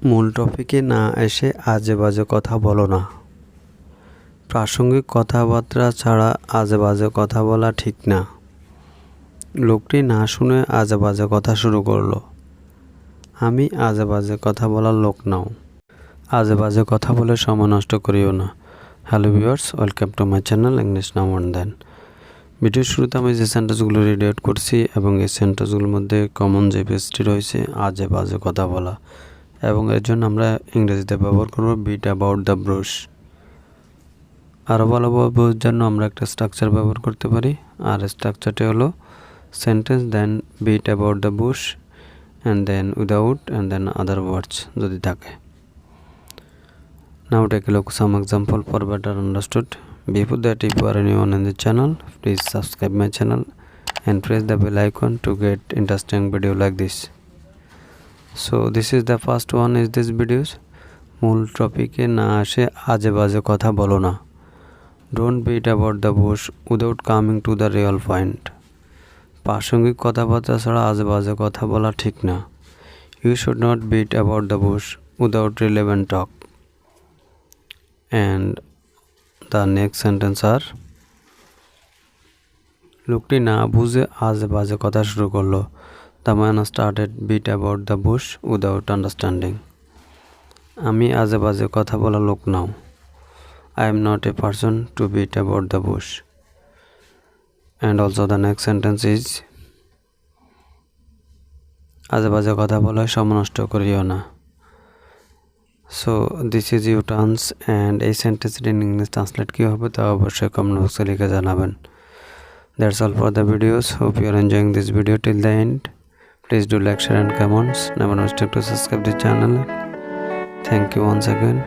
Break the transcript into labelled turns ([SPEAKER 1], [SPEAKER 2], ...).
[SPEAKER 1] মূল টপিকে না এসে আজে বাজে কথা বলো না। প্রাসঙ্গিক কথাবার্তা ছাড়া আজে বাজে কথা বলা ঠিক না। লোকটি না শুনে আজে বাজে কথা শুরু করলো। আমি আজে বাজে কথা বলার লোক নাও। আজে বাজে কথা বলে সময় নষ্ট করিও না। Hello viewers, welcome to my channel English now and then. ভিডিওর শুরুতে আমি যে সেন্টেন্সগুলো রিড আউট করছি এবং এই সেন্টেন্সগুলোর মধ্যে কমন যে পেজটি রয়েছে আজে বাজে কথা বলা, এবং এর জন্য আমরা ইংরেজিতে ব্যবহার করব বিট অ্যাবাউট দ্য ব্রুশ। আরও ভালোভাবে বোঝার জন্য আমরা একটা স্ট্রাকচার ব্যবহার করতে পারি, আর স্ট্রাকচারটি হলো sentence then beat about the bush and then without and then other words যদি থাকে। Now take a look some example for better understood. Before that, if you are anyone in the channel, please subscribe my channel and press the bell icon to get interesting video like this. So this is the first one is this videos. মূল টপিকে না আসে আজে বাজে কথা বলো না। Don't beat about the bush without coming to the real point. প্রাসঙ্গিক কথাবার্তা ছাড়া আজে বাজে কথা বলা ঠিক না। You should not beat about the bush without relevant talk. And the next sentence are লোকটি না বুঝে আজে বাজে কথা শুরু করলো। The man started beat about the bush without understanding. আমি আজে বাজে কথা বলা লোক নাও। I am not a person to beat about the bush. And also the next sentence is আজে বাজে কথা বলা সময় নষ্ট করিও না। So this is your turns, and এই সেন্টেন্সটি in English translate কি হবে তা অবশ্যই কমেন্ট বক্সে লিখে জানাবেন। That's all for the videos. Hope you are enjoying this video till the end. Please do like, share and comments. Never mistake to subscribe the channel. Thank you once again.